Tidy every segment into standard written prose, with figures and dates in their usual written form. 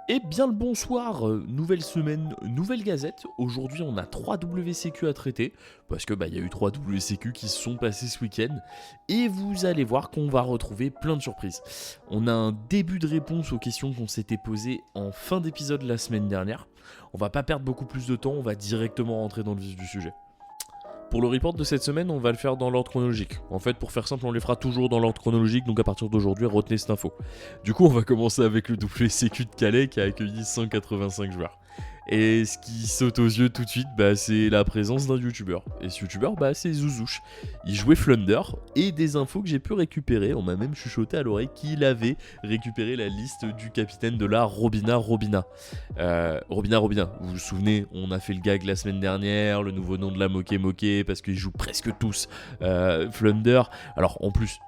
Eh bien le bonsoir, nouvelle semaine, nouvelle gazette. Aujourd'hui on a 3 WCQ à traiter, parce que il y a eu 3 WCQ qui se sont passés ce week-end, et vous allez voir qu'on va retrouver plein de surprises. On a un début de réponse aux questions qu'on s'était posées en fin d'épisode la semaine dernière. On va pas perdre beaucoup plus de temps, on va directement rentrer dans le vif du sujet. Pour le report de cette semaine, on va le faire dans l'ordre chronologique. En fait, pour faire simple, on les fera toujours dans l'ordre chronologique, donc à partir d'aujourd'hui, retenez cette info. Du coup, on va commencer avec le WCQ de Calais qui a accueilli 185 joueurs. Et ce qui saute aux yeux tout de suite, c'est la présence d'un youtubeur. Et ce youtubeur, c'est Zouzouche. Il jouait Flunder, et des infos que j'ai pu récupérer, on m'a même chuchoté à l'oreille qu'il avait récupéré la liste du capitaine de la Robina. Robina, vous vous souvenez, on a fait le gag la semaine dernière, le nouveau nom de la Moké, parce qu'ils jouent presque tous Flunder. Alors en plus,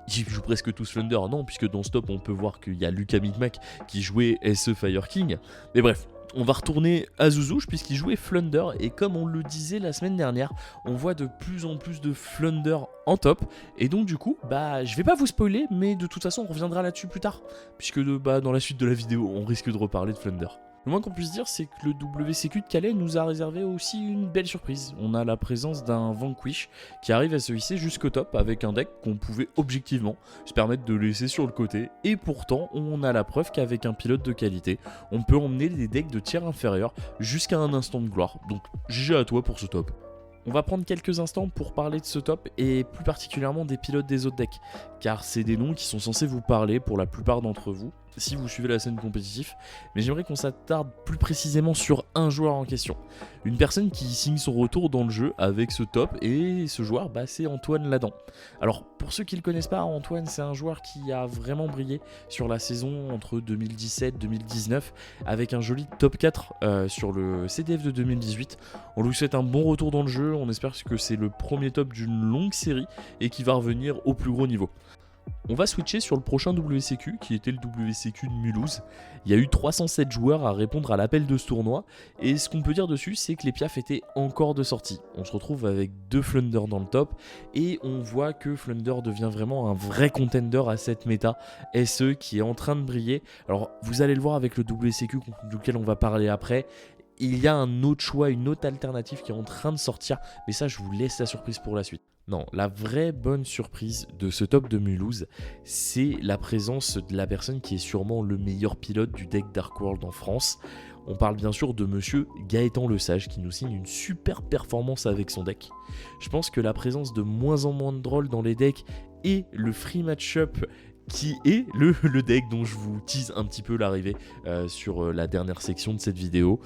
ils jouent presque tous Flunder, non, puisque dans ce top on peut voir qu'il y a Lucas Micmac qui jouait SE Fire King. Mais bref, on va retourner à Zouzouche puisqu'il jouait Flunder, et comme on le disait la semaine dernière, on voit de plus en plus de Flunder en top, et donc du coup, je vais pas vous spoiler, mais de toute façon on reviendra là-dessus plus tard, puisque dans la suite de la vidéo on risque de reparler de Flunder. Le moins qu'on puisse dire, c'est que le WCQ de Calais nous a réservé aussi une belle surprise. On a la présence d'un Vanquish qui arrive à se hisser jusqu'au top avec un deck qu'on pouvait objectivement se permettre de laisser sur le côté. Et pourtant, on a la preuve qu'avec un pilote de qualité, on peut emmener des decks de tiers inférieur jusqu'à un instant de gloire. Donc GG à toi pour ce top. On va prendre quelques instants pour parler de ce top et plus particulièrement des pilotes des autres decks, car c'est des noms qui sont censés vous parler pour la plupart d'entre vous si vous suivez la scène compétitive, mais j'aimerais qu'on s'attarde plus précisément sur un joueur en question. Une personne qui signe son retour dans le jeu avec ce top, et ce joueur, c'est Antoine Ladan. Alors, pour ceux qui ne le connaissent pas, Antoine, c'est un joueur qui a vraiment brillé sur la saison entre 2017 et 2019, avec un joli top 4 sur le CDF de 2018. On lui souhaite un bon retour dans le jeu, on espère que c'est le premier top d'une longue série, et qui va revenir au plus gros niveau. On va switcher sur le prochain WCQ qui était le WCQ de Mulhouse. Il y a eu 307 joueurs à répondre à l'appel de ce tournoi, et ce qu'on peut dire dessus, c'est que les piafs étaient encore de sortie. On se retrouve avec 2 Flunder dans le top, et on voit que Flunder devient vraiment un vrai contender à cette méta SE qui est en train de briller. Alors vous allez le voir avec le WCQ duquel on va parler après. Il y a un autre choix, une autre alternative qui est en train de sortir, mais ça je vous laisse la surprise pour la suite. Non, la vraie bonne surprise de ce top de Mulhouse, c'est la présence de la personne qui est sûrement le meilleur pilote du deck Dark World en France. On parle bien sûr de monsieur Gaëtan Lesage qui nous signe une super performance avec son deck. Je pense que la présence de moins en moins de drôles dans les decks et le free match-up qui est le deck dont je vous tease un petit peu l'arrivée sur la dernière section de cette vidéo.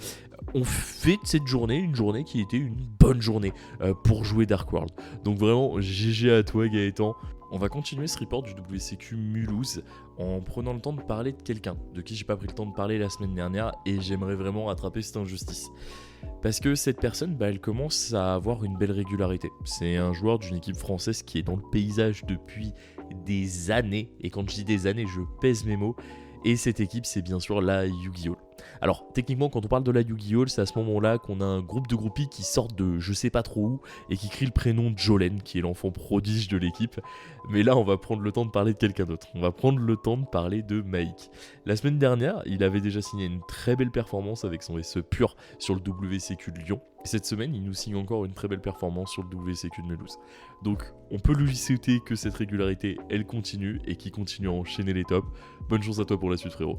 On fait de cette journée une journée qui était une bonne journée pour jouer Dark World. Donc vraiment, GG à toi Gaëtan. On va continuer ce report du WCQ Mulhouse en prenant le temps de parler de quelqu'un de qui j'ai pas pris le temps de parler la semaine dernière, et j'aimerais vraiment rattraper cette injustice. Parce que cette personne, elle commence à avoir une belle régularité. C'est un joueur d'une équipe française qui est dans le paysage depuis des années, et quand je dis des années, je pèse mes mots, et cette équipe, c'est bien sûr la Yu-Gi-Oh! Alors, techniquement, quand on parle de la Yu-Gi-Oh!, c'est à ce moment-là qu'on a un groupe de groupies qui sortent de je sais pas trop où et qui crient le prénom de Jolene, qui est l'enfant prodige de l'équipe. Mais là, on va prendre le temps de parler de quelqu'un d'autre. On va prendre le temps de parler de Maïk. La semaine dernière, il avait déjà signé une très belle performance avec son SE pur sur le WCQ de Lyon. Et cette semaine, il nous signe encore une très belle performance sur le WCQ de Mulhouse. Donc, on peut lui souhaiter que cette régularité, elle continue, et qu'il continue à enchaîner les tops. Bonne chance à toi pour la suite, frérot.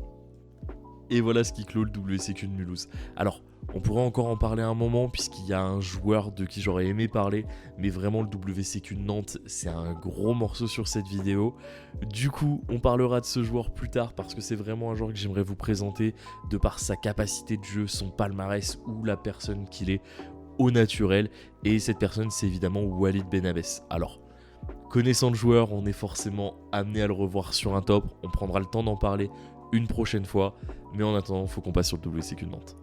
Et voilà ce qui clôt le WCQ de Mulhouse. Alors, on pourrait encore en parler un moment, puisqu'il y a un joueur de qui j'aurais aimé parler, mais vraiment le WCQ de Nantes, c'est un gros morceau sur cette vidéo. Du coup, on parlera de ce joueur plus tard, parce que c'est vraiment un joueur que j'aimerais vous présenter, de par sa capacité de jeu, son palmarès, ou la personne qu'il est au naturel. Et cette personne, c'est évidemment Walid Benabès. Alors, connaissant le joueur, on est forcément amené à le revoir sur un top, on prendra le temps d'en parler une prochaine fois, mais en attendant, il faut qu'on passe sur le WCQ de Nantes.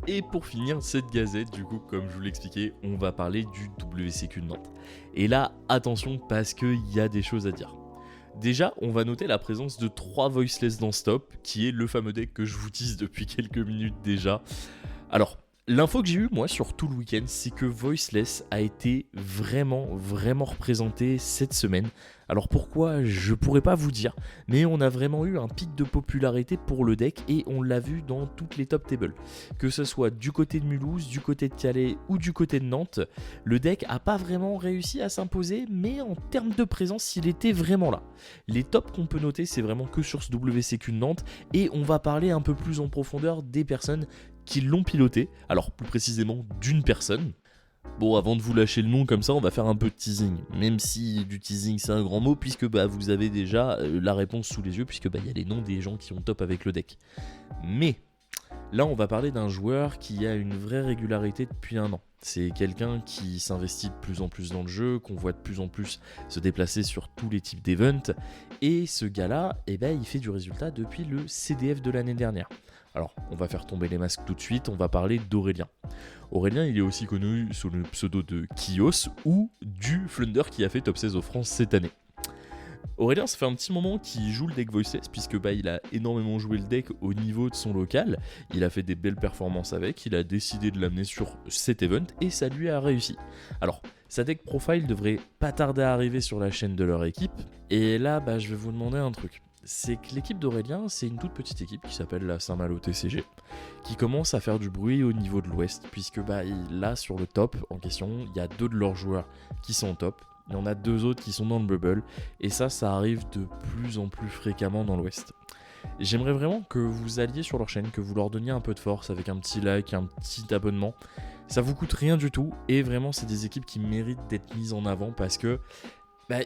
Et pour finir cette gazette, du coup, comme je vous l'expliquais, on va parler du WCQ de Nantes. Et là, attention, parce qu'il y a des choses à dire. Déjà, on va noter la présence de 3 Voiceless dans ce top, qui est le fameux deck que je vous tease depuis quelques minutes déjà. Alors, L'info que j'ai eue moi sur tout le week-end, c'est que Voiceless a été vraiment représenté cette semaine. Alors pourquoi, je pourrais pas vous dire, mais on a vraiment eu un pic de popularité pour le deck et on l'a vu dans toutes les top tables. Que ce soit du côté de Mulhouse, du côté de Calais ou du côté de Nantes, le deck a pas vraiment réussi à s'imposer, mais en termes de présence, il était vraiment là. Les tops qu'on peut noter, c'est vraiment que sur ce WCQ de Nantes et on va parler un peu plus en profondeur des personnes qui l'ont piloté, alors plus précisément d'une personne. Bon, avant de vous lâcher le nom comme ça, on va faire un peu de teasing, même si du teasing c'est un grand mot, puisque vous avez déjà la réponse sous les yeux, puisque y a les noms des gens qui ont top avec le deck. Mais là, on va parler d'un joueur qui a une vraie régularité depuis un an. C'est quelqu'un qui s'investit de plus en plus dans le jeu, qu'on voit de plus en plus se déplacer sur tous les types d'events, et ce gars-là, il fait du résultat depuis le CDF de l'année dernière. Alors, on va faire tomber les masques tout de suite, on va parler d'Aurélien. Aurélien, il est aussi connu sous le pseudo de Kios ou du Flunder qui a fait top 16 au France cette année. Aurélien, ça fait un petit moment qu'il joue le deck Voiceless, puisque il a énormément joué le deck au niveau de son local, il a fait des belles performances avec, il a décidé de l'amener sur cet event, et ça lui a réussi. Alors, sa deck profile devrait pas tarder à arriver sur la chaîne de leur équipe, et là, je vais vous demander un truc. C'est que l'équipe d'Aurélien, c'est une toute petite équipe qui s'appelle la Saint-Malo TCG, qui commence à faire du bruit au niveau de l'Ouest, puisque là, sur le top en question, il y a 2 de leurs joueurs qui sont au top, il y en a 2 autres qui sont dans le bubble, et ça arrive de plus en plus fréquemment dans l'Ouest. J'aimerais vraiment que vous alliez sur leur chaîne, que vous leur donniez un peu de force avec un petit like, un petit abonnement. Ça vous coûte rien du tout, et vraiment c'est des équipes qui méritent d'être mises en avant parce que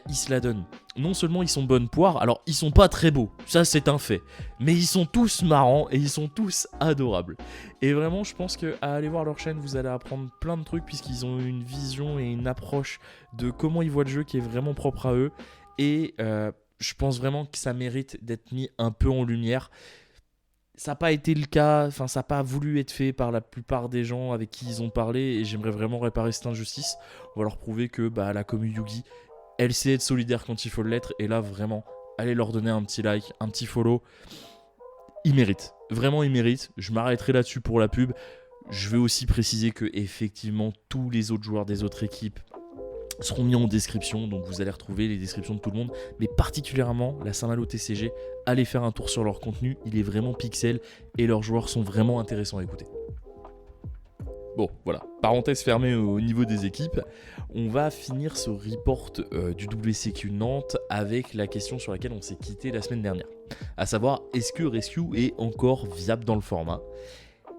ils se la donnent. Non seulement ils sont bonnes poires, alors ils sont pas très beaux, ça c'est un fait, mais ils sont tous marrants et ils sont tous adorables. Et vraiment, je pense qu'à aller voir leur chaîne, vous allez apprendre plein de trucs puisqu'ils ont une vision et une approche de comment ils voient le jeu qui est vraiment propre à eux. Et je pense vraiment que ça mérite d'être mis un peu en lumière. Ça n'a pas été le cas, ça n'a pas voulu être fait par la plupart des gens avec qui ils ont parlé et j'aimerais vraiment réparer cette injustice. On va leur prouver que la commu Yugi, elle sait être solidaire quand il faut l'être, et là vraiment, allez leur donner un petit like, un petit follow. Ils méritent, vraiment ils méritent. Je m'arrêterai là-dessus pour la pub. Je vais aussi préciser que effectivement tous les autres joueurs des autres équipes seront mis en description, donc vous allez retrouver les descriptions de tout le monde, mais particulièrement la Saint-Malo TCG. Allez faire un tour sur leur contenu, il est vraiment pixel et leurs joueurs sont vraiment intéressants à écouter. Bon, voilà, parenthèse fermée au niveau des équipes. On va finir ce report du WCQ Nantes avec la question sur laquelle on s'est quitté la semaine dernière. À savoir, est-ce que Rescue est encore viable dans le format ?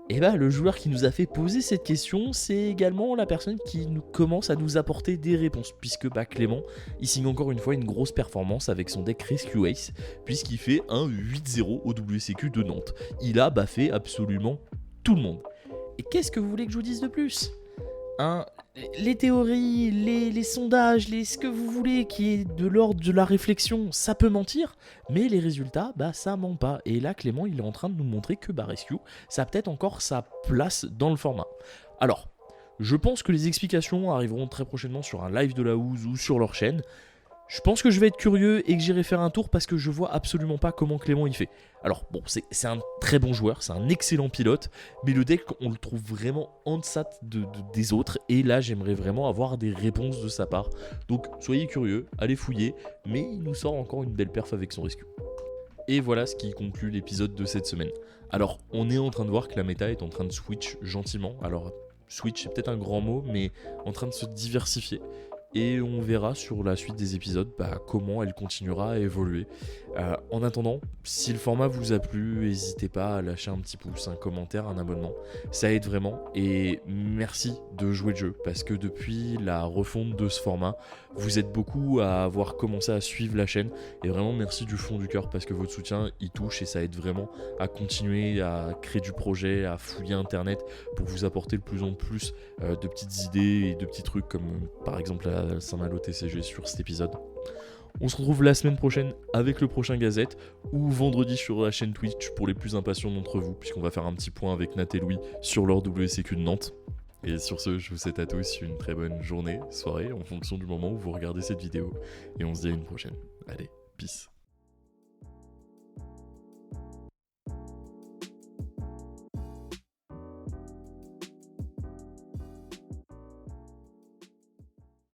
Et le joueur qui nous a fait poser cette question, c'est également la personne qui commence à nous apporter des réponses. Puisque Clément, il signe encore une fois une grosse performance avec son deck Rescue Ace, puisqu'il fait un 8-0 au WCQ de Nantes. Il a baffé absolument tout le monde. Et qu'est-ce que vous voulez que je vous dise de plus ? Les théories, les sondages, ce que vous voulez qui est de l'ordre de la réflexion, ça peut mentir, mais les résultats, ça ment pas. Et là, Clément, il est en train de nous montrer que Rescue, ça a peut-être encore sa place dans le format. Alors, je pense que les explications arriveront très prochainement sur un live de la Ouse ou sur leur chaîne. Je pense que je vais être curieux et que j'irai faire un tour parce que je vois absolument pas comment Clément il fait. Alors bon, c'est un très bon joueur, c'est un excellent pilote, mais le deck on le trouve vraiment en deçà des autres et là j'aimerais vraiment avoir des réponses de sa part. Donc soyez curieux, allez fouiller, mais il nous sort encore une belle perf avec son rescue. Et voilà ce qui conclut l'épisode de cette semaine. Alors on est en train de voir que la méta est en train de switch gentiment. Alors switch c'est peut-être un grand mot, mais en train de se diversifier. Et on verra sur la suite des épisodes comment elle continuera à évoluer. En attendant, si le format vous a plu, n'hésitez pas à lâcher un petit pouce, un commentaire, un abonnement. Ça aide vraiment. Et merci de jouer le jeu. Parce que depuis la refonte de ce format, vous êtes beaucoup à avoir commencé à suivre la chaîne. Et vraiment merci du fond du cœur parce que votre soutien il touche et ça aide vraiment à continuer à créer du projet, à fouiller internet pour vous apporter de plus en plus de petites idées et de petits trucs comme par exemple la Saint-Malo TCG sur cet épisode. On se retrouve la semaine prochaine avec le prochain Gazette ou vendredi sur la chaîne Twitch pour les plus impatients d'entre vous puisqu'on va faire un petit point avec Nat et Louis sur leur WCQ de Nantes. Et sur ce, je vous souhaite à tous une très bonne journée, soirée en fonction du moment où vous regardez cette vidéo et on se dit à une prochaine. Allez, peace.